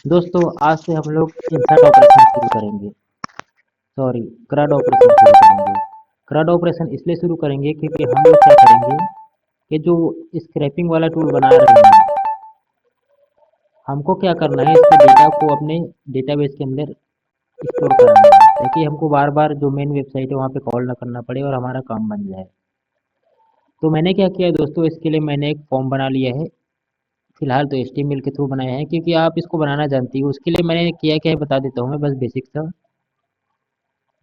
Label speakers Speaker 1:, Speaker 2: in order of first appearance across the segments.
Speaker 1: दोस्तों आज से हम लोग इंसर्ट ऑपरेशन शुरू करेंगे। सॉरी, क्रड ऑपरेशन शुरू करेंगे। क्रड ऑपरेशन इसलिए शुरू करेंगे क्योंकि हम लोग क्या करेंगे कि जो स्क्रैपिंग वाला टूल बना रहे हैं, हमको क्या करना है, इसके डेटा को अपने डेटाबेस के अंदर स्टोर कराना है ताकि हमको बार बार जो मेन वेबसाइट है वहाँ पे कॉल ना करना पड़े और हमारा काम बन जाए। तो मैंने क्या किया दोस्तों, इसके लिए मैंने एक फॉर्म बना लिया है। फिलहाल तो HTML के थ्रू बनाया है क्योंकि आप इसको बनाना जानती हो। उसके लिए मैंने किया क्या है बता देता हूँ मैं, बस बेसिक सा।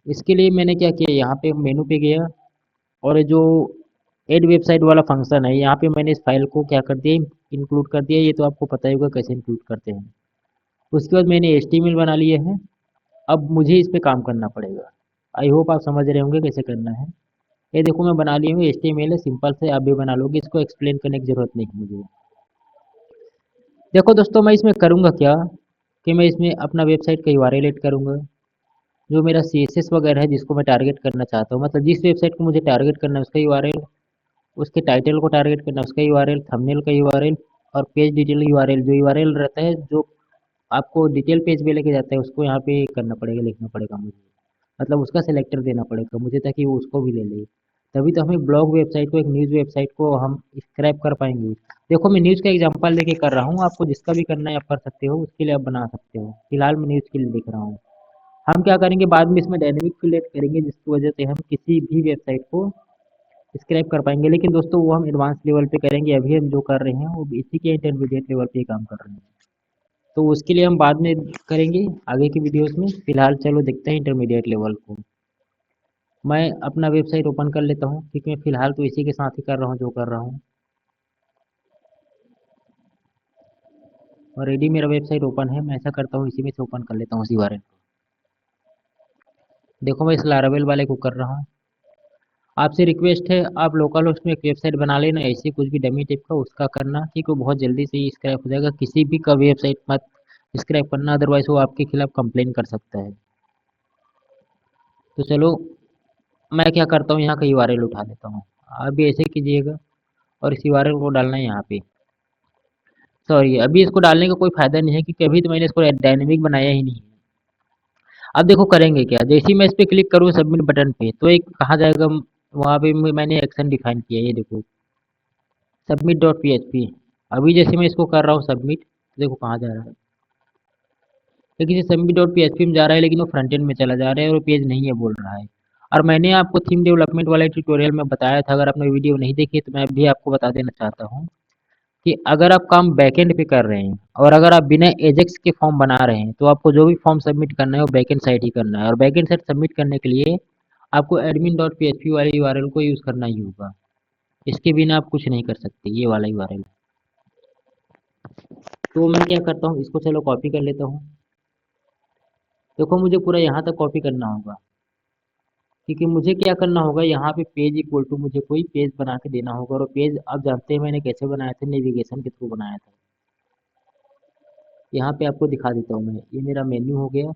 Speaker 1: इसके लिए मैंने क्या किया, यहाँ पे मेनू पे गया और ये जो ऐड वेबसाइट वाला फंक्शन है, यहाँ पे मैंने इस फाइल को क्या कर दिया, इंक्लूड कर दिया। ये तो आपको पता ही होगा कैसे इंक्लूड करते हैं। उसके बाद मैंने HTML बना लिया है। अब मुझे इस पे काम करना पड़ेगा। आई होप आप समझ रहे होंगे कैसे करना है। ये देखो मैं बना लिया हूँ, HTML है, सिंपल से आप भी बना लोगे, इसको एक्सप्लेन करने की ज़रूरत नहीं है मुझे। देखो दोस्तों, मैं इसमें करूँगा क्या कि मैं इसमें अपना वेबसाइट का URL ऐड करूँगा। जो मेरा CSS वगैरह है जिसको मैं टारगेट करना चाहता हूँ, मतलब जिस वेबसाइट को मुझे टारगेट करना है उसका URL, उसके टाइटल को टारगेट करना उसका यूआरएल, थंबनेल का यूआरएल और पेज डिटेल यूआरएल। जो यूआरएल रहता है जो आपको डिटेल पेज पे लेके जाता है उसको यहाँ पे करना पड़ेगा, लिखना पड़ेगा मुझे। मतलब उसका सिलेक्टर देना पड़ेगा मुझे ताकि वो उसको भी ले ले। तभी तो हमें ब्लॉग वेबसाइट को, एक न्यूज़ वेबसाइट को हम स्क्रैप कर पाएंगे। देखो मैं न्यूज़ का एग्जांपल लेके कर रहा हूँ, आपको जिसका भी करना है आप कर सकते हो, उसके लिए आप बना सकते हो। फिलहाल मैं न्यूज़ के लिए लिख रहा हूँ। हम क्या करेंगे बाद में इसमें डायनेमिक क्रिएट करेंगे जिसकी वजह से हम किसी भी वेबसाइट को स्क्रैप कर पाएंगे। लेकिन दोस्तों वो हम एडवांस लेवल पे करेंगे, अभी हम जो कर रहे हैं वो इसी के इंटरमीडिएट लेवल पे ही काम कर रहे हैं। तो उसके लिए हम बाद में करेंगे आगे की वीडियोस में। फिलहाल चलो देखते हैं इंटरमीडिएट लेवल को। मैं अपना वेबसाइट ओपन कर लेता हूँ क्योंकि मैं फिलहाल तो इसी के साथ ही कर रहा हूँ जो कर रहा हूँ। और रेडी मेरा वेबसाइट ओपन है, मैं ऐसा करता हूँ इसी में से ओपन कर लेता हूँ उसी बारे में। देखो मैं इस लारावेल वाले को कर रहा हूँ। आपसे रिक्वेस्ट है आप लोकल होस्ट में एक वेबसाइट बना लेना, ऐसे कुछ भी डमी टाइप का उसका करना, क्योंकि वो बहुत जल्दी से ही स्क्रैप हो जाएगा। किसी भी का वेबसाइट मत स्क्रैप करना, अदरवाइज वो आपके खिलाफ कंप्लेन कर सकता है। तो चलो मैं क्या करता हूँ, यहाँ का URL उठा लेता हूँ। आप भी ऐसे कीजिएगा और इस URL को डालना है यहाँ पे। सॉरी, अभी इसको डालने का कोई फ़ायदा नहीं है क्योंकि अभी तो मैंने इसको डायनेमिक बनाया ही नहीं है। अब देखो करेंगे क्या, जैसे ही मैं इस पर क्लिक करूँ सबमिट बटन पे तो एक कहाँ जाएगा, वहाँ पे मैंने एक्शन डिफाइन किया है, ये देखो सबमिट डॉट PHP। अभी जैसे मैं इसको कर रहा हूँ सबमिट, देखो कहाँ जा रहा है। लेकिन ये सबमिट डॉट PHP में जा रहा है लेकिन वो फ्रंट एंड में चला जा रहा है और पेज नहीं है बोल रहा है। और मैंने आपको थीम डेवलपमेंट वाले ट्यूटोरियल में बताया था, अगर आपने वीडियो नहीं देखी तो मैं भी आपको बता देना चाहता हूँ कि अगर आप काम बैकएंड पे कर रहे हैं और अगर आप बिना एजेक्स के फॉर्म बना रहे हैं तो आपको जो भी फॉर्म सबमिट करना है वो बैकएंड साइड ही करना है। और बैकएंड साइड सबमिट करने के लिए आपको एडमिन डॉट PHP वाले URL को यूज़ करना ही होगा। इसके बिना आप कुछ नहीं कर सकते, ये वाला URL। तो मैं क्या करता हूँ, इसको चलो कॉपी कर लेता हूँ। देखो मुझे पूरा यहाँ तक कॉपी करना होगा क्योंकि मुझे क्या करना होगा, यहाँ पे पेज इक्वल टू मुझे कोई पेज बना के देना होगा। और पेज आप जानते हैं मैंने कैसे बनाया था, नेविगेशन के थ्रू बनाया था। यहाँ पे आपको दिखा देता हूँ मैं, ये मेरा मेन्यू हो गया।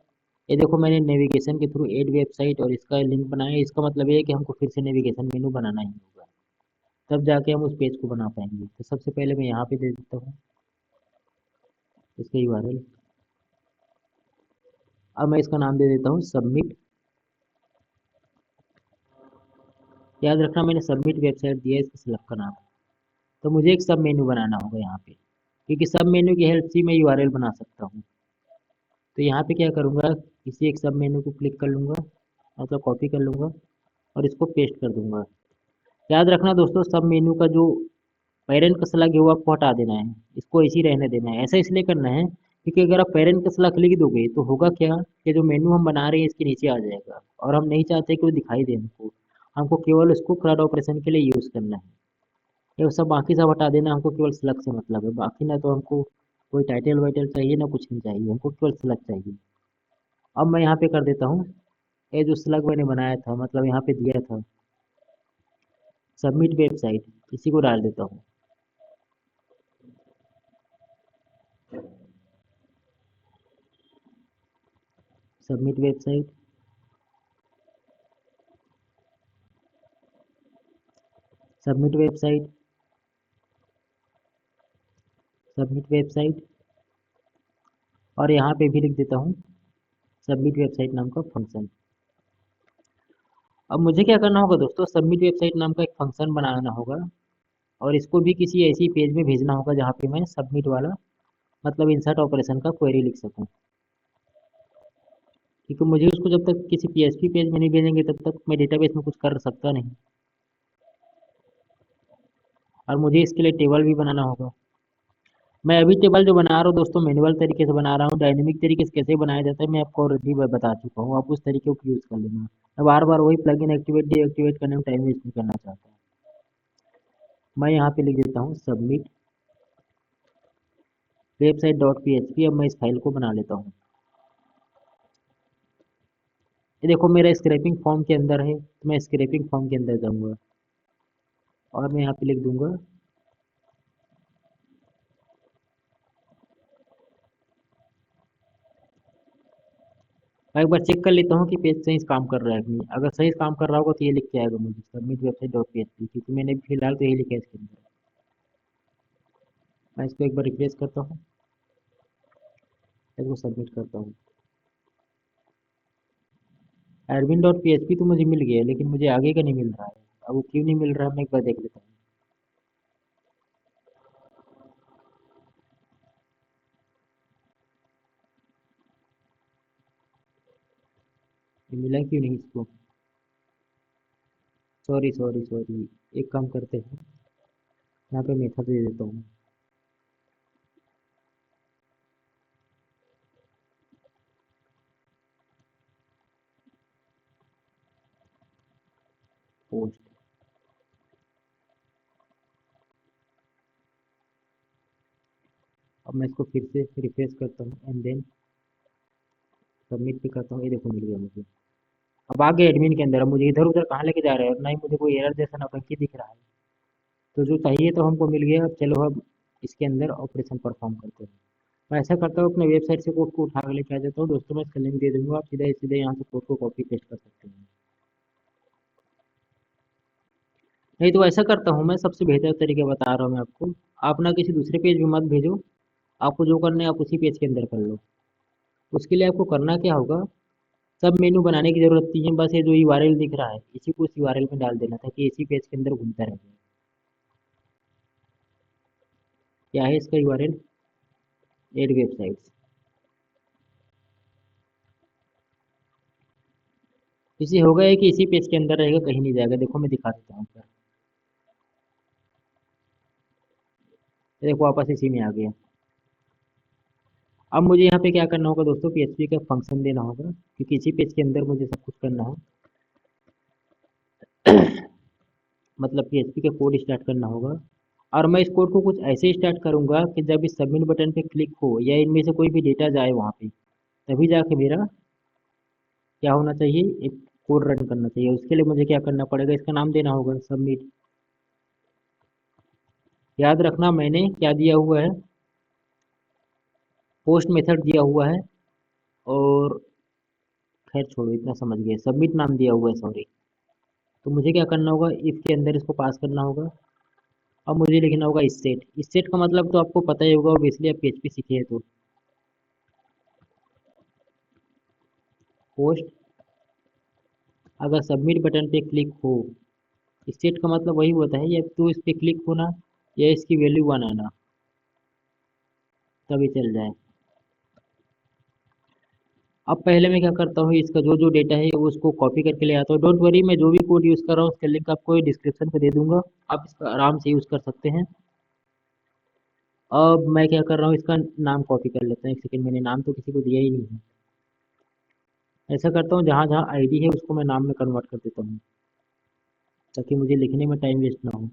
Speaker 1: ये देखो मैंने नेविगेशन के थ्रू ऐड वेबसाइट और इसका लिंक बनाया। इसका मतलब ये है कि हमको फिर से नेविगेशन मेनू बनाना ही होगा, तब जाके हम उस पेज को बना पाएंगे। तो सबसे पहले मैं यहाँ पे दे देता हूँ इसका URL। अब मैं इसका नाम दे देता हूँ सबमिट। याद रखना मैंने सबमिट वेबसाइट दिया है इसका स्लैब का नाम। तो मुझे एक सब मेन्यू बनाना होगा यहाँ पे, क्योंकि सब मेन्यू की हेल्प से मैं URL बना सकता हूँ। तो यहाँ पे क्या करूँगा, किसी एक सब मेन्यू को क्लिक कर लूँगा, मतलब कॉपी कर लूँगा और इसको पेस्ट कर दूँगा। याद रखना दोस्तों, सब मेन्यू का जो पेरेंट का स्लैग है वो आपको हटा देना है, इसको इसी रहने देना है। ऐसा इसलिए करना है क्योंकि अगर आप पेरेंट का स्लैग लिख दोगे तो होगा क्या कि जो मेन्यू हम बना रहे हैं इसके नीचे आ जाएगा और हम नहीं चाहते कि वो दिखाई दे हमको। हमको केवल उसको CRUD ऑपरेशन के लिए यूज़ करना है। ये सब बाकी सब हटा देना, हमको केवल स्लग से मतलब है। बाकी ना तो हमको कोई टाइटल वाइटल चाहिए ना कुछ नहीं चाहिए, हमको केवल स्लग चाहिए। अब मैं यहाँ पे कर देता हूँ, ये जो स्लग मैंने बनाया था, मतलब यहाँ पे दिया था सबमिट वेबसाइट, इसी को डाल देता हूँ। Submit website, submit website, submit website. और यहाँ पे भी लिख देता हूँ सबमिट वेबसाइट नाम का फंक्शन। अब मुझे क्या करना होगा दोस्तों, सबमिट वेबसाइट नाम का एक फंक्शन बनाना होगा और इसको भी किसी ऐसी पेज में भेजना होगा जहाँ पे मैं सबमिट वाला मतलब इंसर्ट ऑपरेशन का क्वेरी लिख सकूँ। क्योंकि मुझे उसको जब तक किसी पीएचपी पेज में नहीं भेजेंगे तब तक मैं डेटाबेस में कुछ कर सकता नहीं। और मुझे इसके लिए टेबल भी बनाना होगा। मैं अभी टेबल जो बना रहा हूँ दोस्तों मैनुअल तरीके से बना रहा हूँ, डायनेमिक तरीके से कैसे बनाया जाता है मैं आपको ऑलरेडी बता चुका हूँ, आप उस तरीके को यूज़ कर लेना। मैं बार बार वही प्लगइन एक्टिवेट डीएक्टिवेट करने में टाइम वेस्ट नहीं करना चाहता। मैं यहाँ पे लिख देता हूँ सबमिट वेबसाइट डॉट पी। अब मैं इस फाइल को बना लेता हूँ। ये देखो मेरा स्क्रैपिंग फॉर्म के अंदर है, तो मैं स्क्रैपिंग फॉर्म के अंदर जाऊँगा और मैं यहाँ पे लिख दूंगा मैं एक बार चेक कर लेता हूँ कि पेज सही से काम कर रहा है कि नहीं। अगर सही से काम कर रहा होगा तो ये लिख के आएगा मुझे सबमिट वेबसाइट डॉट पी, क्योंकि मैंने फिलहाल तो यही लिखा है इसके अंदर। मैं इसको एक बार रिफ्रेश करता हूँ, इसको सबमिट करता हूँ। एडमिन डॉट पी तो मुझे मिल गया है, लेकिन मुझे आगे का नहीं मिल रहा है। अब वो क्यों नहीं मिल रहा है मैं एक बार देख लेता हूँ। ये मिला क्यों नहीं इसको, सॉरी सॉरी सॉरी। एक काम करते हैं, यहाँ पे मेथड दे देता हूँ पोस्ट। अब मैं इसको फिर से रिफ्रेश करता हूँ एंड देन सबमिट भी करता हूँ। ये देखो मिल गया मुझे। अब आगे एडमिन के अंदर अब मुझे इधर उधर कहाँ लेके जा रहे हैं और ना ही मुझे कोई एरर जैसा ना कहीं दिख रहा है। तो जो चाहिए तो हमको मिल गया। अब चलो अब इसके अंदर ऑपरेशन परफॉर्म करते हैं। मैं ऐसा करता हूँ अपने वेबसाइट से कोड को उठा कर लेके आ जाता हूँ दोस्तों, मैं इसका लिंक दे दूंगा, आप सीधे सीधे यहाँ से कोड को कॉपी पेस्ट कर सकते हैं। नहीं तो ऐसा करता हूँ मैं, सबसे बेहतर तरीका बता रहा हूँ मैं आपको। आप ना किसी दूसरे पेज में मत भेजो, आपको जो करना है आप उसी पेज के अंदर कर लो। उसके लिए आपको करना क्या होगा, सब मेनू बनाने की जरूरत नहीं है, बस ये जो यूआरएल दिख रहा है इसी को उस यूआरएल में डाल देना ताकि इसी पेज के अंदर घूमता रहे। क्या है इसका यूआरएल, एड वेबसाइट्स। इसे होगा है कि इसी पेज के अंदर रहेगा, कहीं नहीं जाएगा। देखो मैं दिखा देता हूँ ऊपर। ये देखो वापस इसी में आ गया। अब मुझे यहाँ पे क्या करना होगा दोस्तों, पीएचपी का फंक्शन देना होगा क्योंकि इसी पेज के अंदर मुझे सब कुछ करना है। मतलब पीएचपी का कोड स्टार्ट करना होगा और मैं इस कोड को कुछ ऐसे स्टार्ट करूंगा कि जब इस सबमिट बटन पे क्लिक हो या इनमें से कोई भी डेटा जाए वहाँ पे, तभी जाके मेरा क्या होना चाहिए, एक कोड रन करना चाहिए। उसके लिए मुझे क्या करना पड़ेगा, इसका नाम देना होगा सबमिट। याद रखना मैंने क्या दिया हुआ है, पोस्ट मेथड दिया हुआ है और खैर छोड़ो इतना समझ गए, सबमिट नाम दिया हुआ है सॉरी। तो मुझे क्या करना होगा, इसके अंदर इसको पास करना होगा। अब मुझे लिखना होगा इस सेट का मतलब तो आपको पता ही होगा, ऑब्वियसली आप पीएचपी सीखे हैं तो। पोस्ट, अगर सबमिट बटन पे क्लिक हो, इस सेट का मतलब वही होता है या तो इस पे क्लिक होना या इसकी वैल्यू 1 आना, तभी चल जाए। अब पहले मैं क्या करता हूँ, इसका जो जो डेटा है वो उसको कॉपी करके ले आता हूँ। डोंट वरी, मैं जो भी कोड यूज़ कर रहा हूँ उसका लिंक आपको डिस्क्रिप्शन पे दे दूंगा, आप इसका आराम से यूज़ कर सकते हैं। अब मैं क्या कर रहा हूँ, इसका नाम कॉपी कर लेता हूँ। एक सेकेंड, मैंने नाम तो किसी को दिया ही नहीं है। ऐसा करता हूँ जहाँ जहाँ आईडी है उसको मैं नाम में कन्वर्ट कर देता हूँ ताकि मुझे लिखने में टाइम वेस्ट ना हो।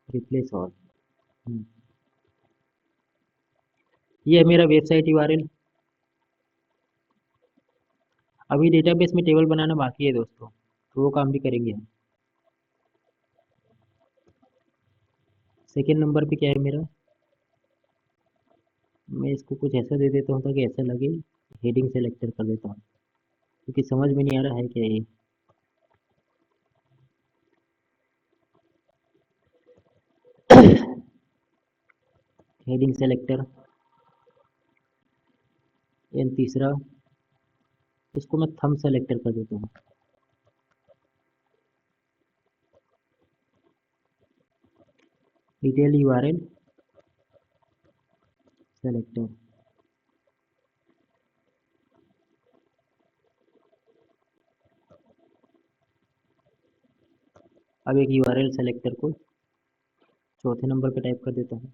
Speaker 1: Replace all. ये है मेरा वेबसाइट यूआरएल। अभी डेटाबेस में टेबल बनाना बाकी है दोस्तों, तो वो काम भी करेंगे हम। सेकेंड नंबर पे क्या है मेरा, मैं इसको कुछ ऐसा दे देता हूँ ताकि ऐसा लगे, हेडिंग सेलेक्टर कर देता हूँ क्योंकि समझ में नहीं आ रहा है क्या ये। हेडिंग सेलेक्टर, एंड तीसरा इसको मैं थंब सेलेक्टर कर देता हूँ। Detail URL selector. अब एक यूआरएल सेलेक्टर को चौथे नंबर पे टाइप कर देता हूँ।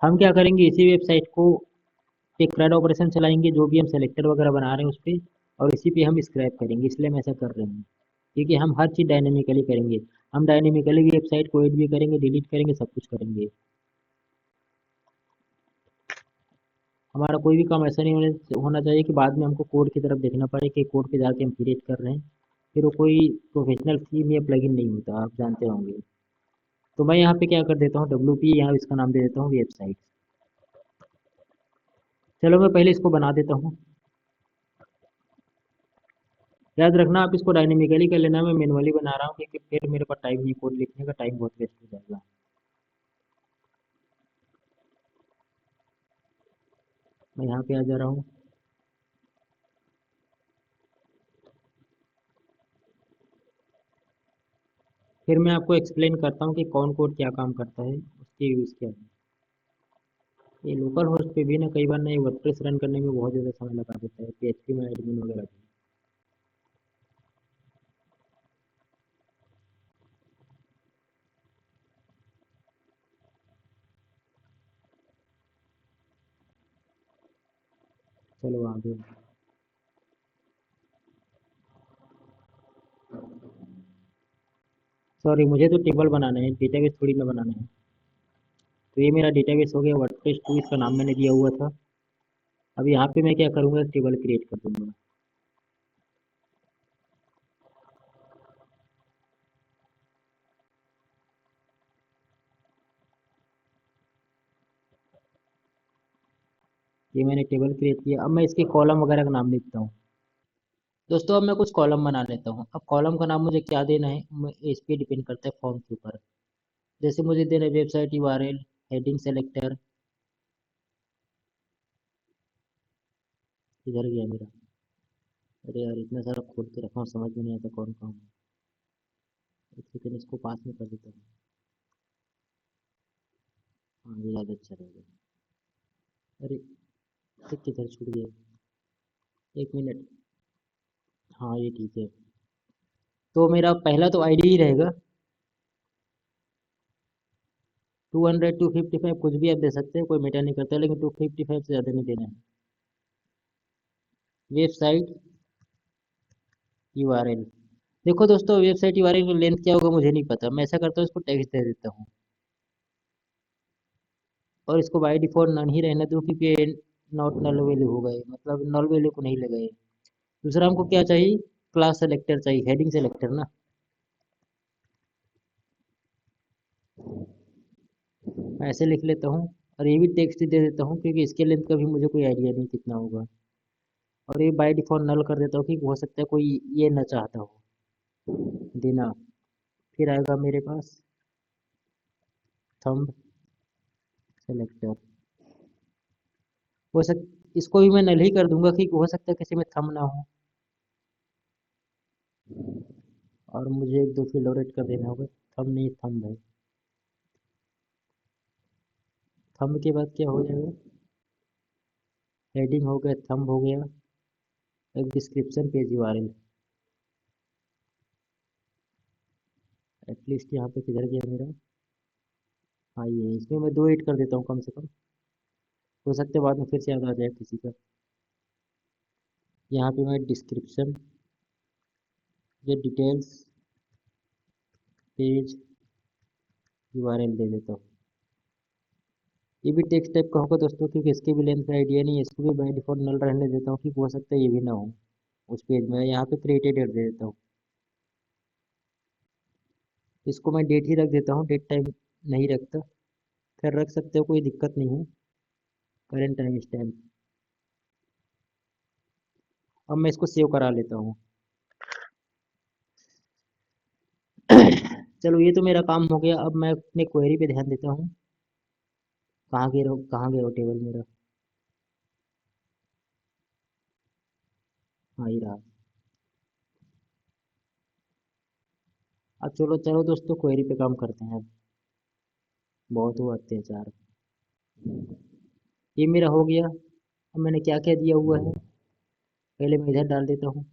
Speaker 1: हम क्या करेंगे, इसी वेबसाइट को एक क्रैड ऑपरेशन चलाएंगे, जो भी हम सेलेक्टर वगैरह बना रहे हैं उस पर, और इसी पे हम स्क्रैप करेंगे, इसलिए हम ऐसा कर रहे हैं, क्योंकि हम हर चीज़ डायनेमिकली करेंगे। हम डायनेमिकली वेबसाइट को एड भी करेंगे, डिलीट करेंगे, सब कुछ करेंगे। हमारा कोई भी काम ऐसा नहीं होना चाहिए कि बाद में हमको कोड की तरफ देखना पड़े कि कोड पे जाके हम क्रिएट कर रहे हैं, फिर वो कोई प्रोफेशनल थीम या प्लगइन नहीं होता, आप जानते होंगे। तो मैं यहाँ पे क्या कर देता हूँ, WP, यहाँ इसका नाम दे देता हूँ वेबसाइट। चलो मैं पहले इसको बना देता हूँ। याद रखना, आप इसको डायनेमिकली कर लेना, मैं मैनुअली बना रहा हूँ क्योंकि फिर मेरे पास टाइम नहीं, कोड लिखने का टाइम बहुत वेस्ट हो जाएगा। मैं यहाँ पे आ जा रहा हूँ। फिर मैं आपको एक्सप्लेन करता हूँ कि कौन कोड क्या काम करता है, उसके यूज़ क्या है। ये लोकल होस्ट पे भी ना कई बार ना ये वर्डप्रेस रन करने में बहुत ज़्यादा समय लगा देता है, PHP में एडमिन वगैरह भी। चलो आगे। सॉरी, मुझे तो टेबल बनाना है, डेटाबेस थोड़ी ना बनाना है। तो ये मेरा डेटाबेस हो गया, वर्डप्रेस 2 इसका नाम मैंने दिया हुआ था। अब यहाँ पे मैं क्या करूँगा, टेबल क्रिएट कर दूँगा। ये मैंने टेबल क्रिएट किया। अब मैं इसके कॉलम वगैरह का नाम लिखता हूँ। दोस्तों अब मैं कुछ कॉलम बना लेता हूँ। अब कॉलम का नाम मुझे क्या देना है, इस पे डिपेंड करता है फॉर्म के ऊपर। जैसे मुझे देना है वेबसाइट यूआरएल, हेडिंग सेलेक्टर। इधर गया मेरा, अरे यार इतना सारा खोल के रखा हूँ, समझ में नहीं आता कौन कौन है। एक सेकेंड, इसको पास में कर देता हूँ। हाँ ये ज़्यादा अच्छा रहेगा। अरे ये किधर छूट गया, एक मिनट। हाँ ये ठीक है। तो मेरा पहला तो आईडी ही रहेगा। 200, 255 कुछ भी आप दे सकते हैं, कोई मैटर नहीं करता, लेकिन 255 से ज़्यादा नहीं देना है। Website URL. देखो दोस्तों, वेबसाइट यूआरएल की लेंथ क्या होगा मुझे नहीं पता, मैं ऐसा करता हूँ इसको टेक्स्ट दे देता हूँ, और इसको बाय डिफॉल्ट नन ही रहने दूँ, क्योंकि नॉट नल वैल्यू हो गए, मतलब नल वैल्यू को नहीं लगाए। दूसरा हमको क्या चाहिए, क्लास सेलेक्टर चाहिए, हेडिंग सेलेक्टर ना। मैं ऐसे लिख लेता हूँ, और ये भी टेक्स्ट दे देता हूँ, क्योंकि इसके लेंथ का भी मुझे कोई आइडिया नहीं कितना होगा। और ये बाय डिफॉल्ट नल कर देता हूँ, कि हो सकता है कोई ये ना चाहता हो देना। फिर आएगा मेरे पास थंब सेलेक्टर। हो सक इसको भी मैं नल ही कर दूंगा, कि हो सकता है किसी में थंब ना हो। और मुझे एक दो फील्ड और ऐड कर देना होगा, थंब नहीं थंब है। थंब के बाद क्या हो जाएगा, हेडिंग हो गया, थंब हो गया, एक डिस्क्रिप्शन पेज यूआरएल। एटलीस्ट यहाँ पे किधर गया मेरा, हाँ ये इसमें मैं दो ऐड कर देता हूँ कम से कम, हो सकता है बाद में फिर से याद आ जाए किसी का। यहाँ पे मैं डिस्क्रिप्शन, ये डिटेल्स पेज यूआरएल दे देता हूँ। ये भी टेक्स्ट टाइप का होगा दोस्तों, क्योंकि इसके भी लेंथ का आइडिया नहीं है, इसको भी बाय डिफॉल्ट नल रहने देता हूँ, कि हो सकता है ये भी ना हो उस पेज में। यहाँ पे क्रिएटेड डेट दे देता हूँ। इसको मैं डेट ही रख देता हूँ, डेट टाइम नहीं रखता, खैर रख सकते हो, कोई दिक्कत नहीं है। Current time stamp. अब मैं इसको सेव करा लेता हूँ। चलो ये तो मेरा काम हो गया। अब मैं अपने क्वेरी पे ध्यान देता हूँ। कहाँ गया वो टेबल मेरा? हाँ, ये रहा। अब चलो चलो दोस्तों, क्वेरी पे काम करते हैं अब। बहुत हुआ अत्याचार। ये मेरा हो गया। अब मैंने क्या क्या दिया हुआ है, पहले मैं इधर डाल देता हूँ।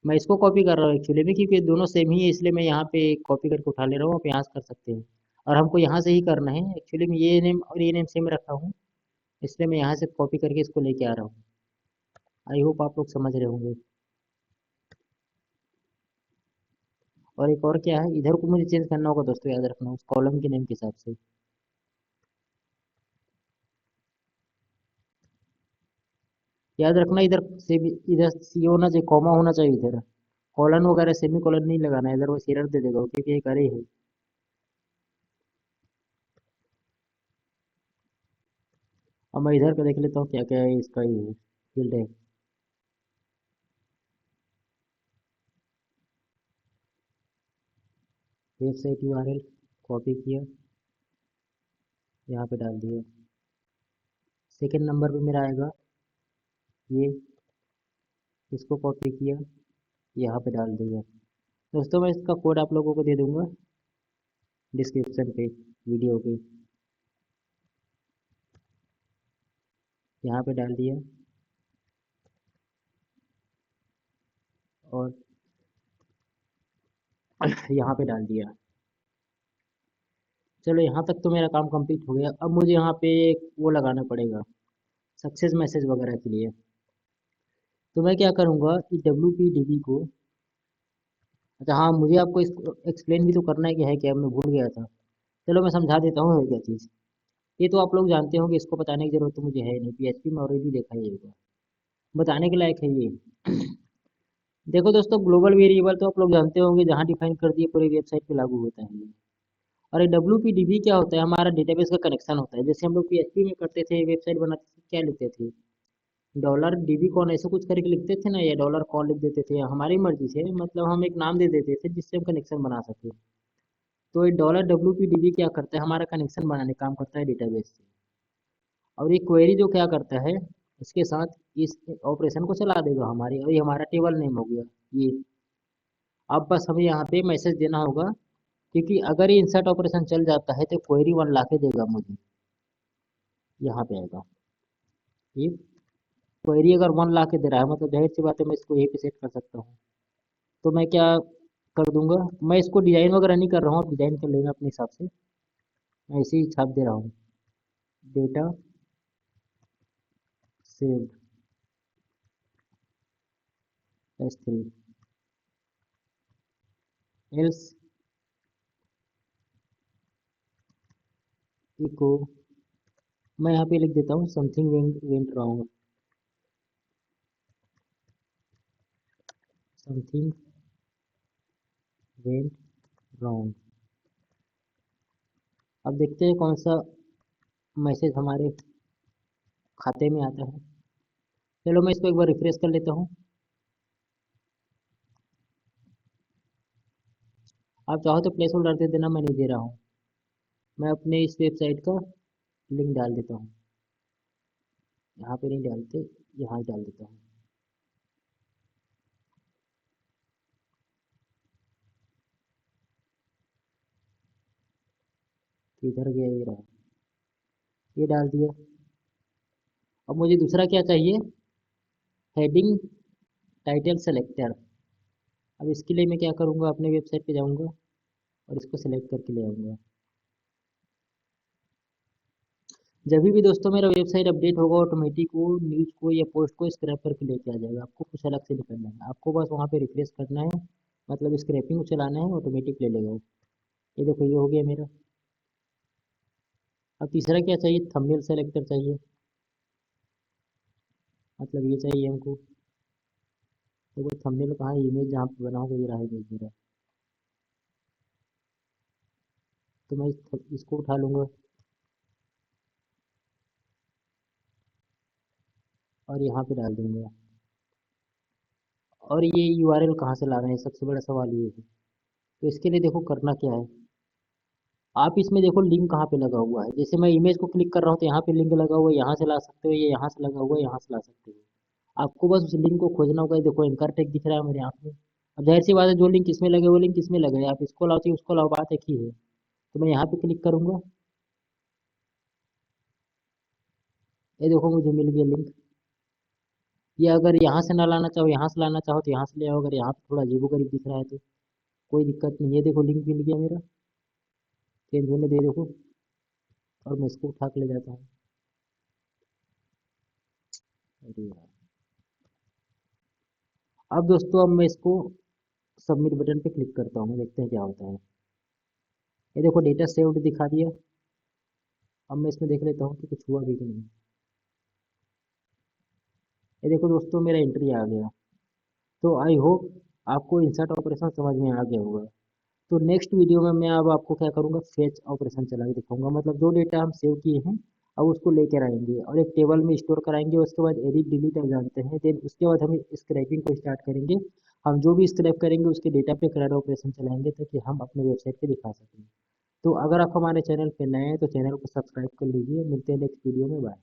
Speaker 1: मैं इसको कॉपी कर रहा हूँ एक्चुअली में, क्योंकि दोनों सेम ही है, इसलिए मैं यहाँ पे कॉपी करके उठा ले रहा हूँ। आप यहाँ से कर सकते हैं। और हमको यहाँ से ही करना है एक्चुअली में, ये नेम और ये नेम सेम रखा हूँ, इसलिए मैं यहाँ से कॉपी करके इसको लेके आ रहा हूँ। आई होप आप लोग समझ रहे होंगे। और एक और क्या है, इधर को मुझे चेंज करना होगा दोस्तों, याद रखना उस कॉलम के नेम के हिसाब से। याद रखना इधर से भी, इधर सी होना चाहिए, कॉमा होना चाहिए इधर। कॉलन वगैरह सेमी कॉलन नहीं लगाना है, इधर वो एरर दे देगा, क्योंकि एक अरे है। अब मैं इधर का देख लेता हूँ क्या क्या है, इसका ये फील्ड है। वेबसाइट यूआरएल कॉपी किया, यहाँ पे डाल दिया। सेकंड नंबर पे मेरा आएगा ये, इसको कॉपी किया, यहाँ पे डाल दिया। दोस्तों मैं इसका कोड आप लोगों को दे दूंगा डिस्क्रिप्शन पे, वीडियो के। यहाँ पे डाल दिया, और यहाँ पे डाल दिया। चलो यहाँ तक तो मेरा काम कंप्लीट हो गया। अब मुझे यहाँ पे एक वो लगाना पड़ेगा, सक्सेस मैसेज वगैरह के लिए। तो मैं क्या करूँगा कि WPDB को, अच्छा हाँ, मुझे आपको इसको एक्सप्लेन भी तो करना है कि है क्या, मैं भूल गया था। चलो मैं समझा देता हूँ है क्या चीज़। ये तो आप लोग जानते होंगे, इसको बताने की जरूरत तो मुझे है नहीं, PHP में ऑलरेडी देखा ही होगा। बताने के लायक है ये। देखो दोस्तों, ग्लोबल वेरिएबल तो आप लोग जानते होंगे, जहाँ डिफाइन कर दिए पूरी वेबसाइट पे लागू होता है ये। और ये WPDB क्या होता है, हमारा डेटाबेस का कनेक्शन होता है। जैसे हम लोग PHP में करते थे, वेबसाइट बनाते थे, क्या लिखते थे, $DB कॉन ऐसे कुछ करके लिखते थे ना, या $कॉन लिख देते थे, हमारी मर्जी से, मतलब हम एक नाम दे देते थे जिससे हम कनेक्शन बना सके। तो ये $WPDB क्या करता है, हमारा कनेक्शन बनाने का काम करता है डेटाबेस से। और ये क्वेरी जो क्या करता है, इसके साथ इस ऑपरेशन को चला देगा हमारी, और ये हमारा टेबल नेम हो गया ये। अब बस हमें यहाँ पे मैसेज देना होगा, क्योंकि अगर ये इंसर्ट ऑपरेशन चल जाता है तो क्वेरी 1 ला के देगा मुझे, यहाँ पे आएगा ये। क्वेरी अगर 1 ला के दे रहा है, मतलब जाहिर सी बात है मैं इसको यहीं पे सेट कर सकता हूँ। तो मैं क्या कर दूंगा, मैं इसको डिजाइन वगैरह नहीं कर रहा हूँ, आप डिजाइन कर लेना अपने हिसाब से। मैं ऐसे ही छाप दे रहा हूँ, data saved S3 else eco, मैं यहाँ पे लिख देता हूँ something went wrong, something went wrong. अब देखते हैं कौन सा मैसेज हमारे खाते में आता है। चलो मैं इसको एक बार रिफ्रेश कर लेता हूँ। आप चाहो तो प्लेस होल्डर दे देना, मैं नहीं दे रहा हूँ। मैं अपने इस वेबसाइट का लिंक डाल देता हूँ, यहाँ पे नहीं डालते, यहाँ ही डाल देता हूँ। किधर गया, ये रहा, ये डाल दिया। अब मुझे दूसरा क्या चाहिए, हेडिंग टाइटल सेलेक्टर। अब इसके लिए मैं क्या करूँगा, अपने वेबसाइट पे जाऊँगा और इसको सेलेक्ट करके ले आऊँगा। जब भी दोस्तों मेरा वेबसाइट अपडेट होगा, ऑटोमेटिक वो न्यूज़ को या पोस्ट को स्क्रैप करके लेके आ जाएगा। आपको कुछ अलग से नहीं करना है, आपको बस वहाँ पे रिफ्रेश करना है, मतलब स्क्रैपिंग को चलाना है, ऑटोमेटिक ले लेगा वो। ये देखो ये हो गया मेरा। अब तीसरा क्या चाहिए, थंबनेल सेलेक्टर चाहिए, मतलब ये चाहिए हमको। देखो थंबनेल कहाँ है, इमेज जहाँ पे बना होगा, ये रहा इमेज मेरा। तो मैं इसको उठा लूँगा और यहाँ पे डाल दूँगा। और ये यूआरएल कहाँ से ला रहे हैं, सबसे बड़ा सवाल ये है। तो इसके लिए देखो करना क्या है, आप इसमें देखो लिंक कहाँ पे लगा हुआ है। जैसे मैं इमेज को क्लिक कर रहा हूँ तो यहाँ पे लिंक लगा हुआ है, यहाँ से ला सकते हो, ये यहाँ से लगा हुआ है, यहाँ से ला सकते हो। आपको बस उस लिंक को खोजना होगा। ये देखो एंकर टेक दिख रहा है मेरे आँख में। अब जाहिर सी बात है, जो लिंक इसमें लगे वो लिंक इसमें लगे, आप इसको लाओ चाहे उसको लाओ, बात एक ही है। तो मैं यहाँ पे क्लिक करूंगा, ये देखो मुझे मिल गया लिंक। ये अगर यहाँ से ना लाना चाहो, यहाँ से लाना चाहो तो यहाँ से ले आओ। अगर यहाँ पे थोड़ा अजीबोगरीब दिख रहा है तो कोई दिक्कत नहीं है। देखो लिंक मिल गया मेरा, चेंज होने दे देखो। और मैं इसको उठा के ले जाता हूँ। अरे यार, अब दोस्तों अब मैं इसको सबमिट बटन पे क्लिक करता हूँ, देखते हैं क्या होता है। ये देखो डेटा सेव्ड दिखा दिया। अब मैं इसमें देख लेता हूँ कि कुछ हुआ भी कि नहीं। ये देखो दोस्तों मेरा एंट्री आ गया। तो आई होप आपको इंसर्ट ऑपरेशन समझ में आ गया होगा। तो नेक्स्ट वीडियो में मैं अब आपको क्या करूँगा, फेच ऑपरेशन चला के दिखाऊंगा। मतलब जो डेटा हम सेव किए हैं अब उसको लेकर आएंगे और एक टेबल में स्टोर कराएंगे। उसके बाद एडिट डिलीट आप जानते हैं। देन उसके बाद हम स्क्रैपिंग को स्टार्ट करेंगे। हम जो भी स्क्रैप करेंगे उसके डेटा पे क्रैड ऑपरेशन चलाएंगे ताकि हम अपने वेबसाइट पे दिखा सकें। तो अगर आप हमारे चैनल पे नए हैं तो चैनल को सब्सक्राइब कर लीजिए। मिलते हैं नेक्स्ट वीडियो में, बाय।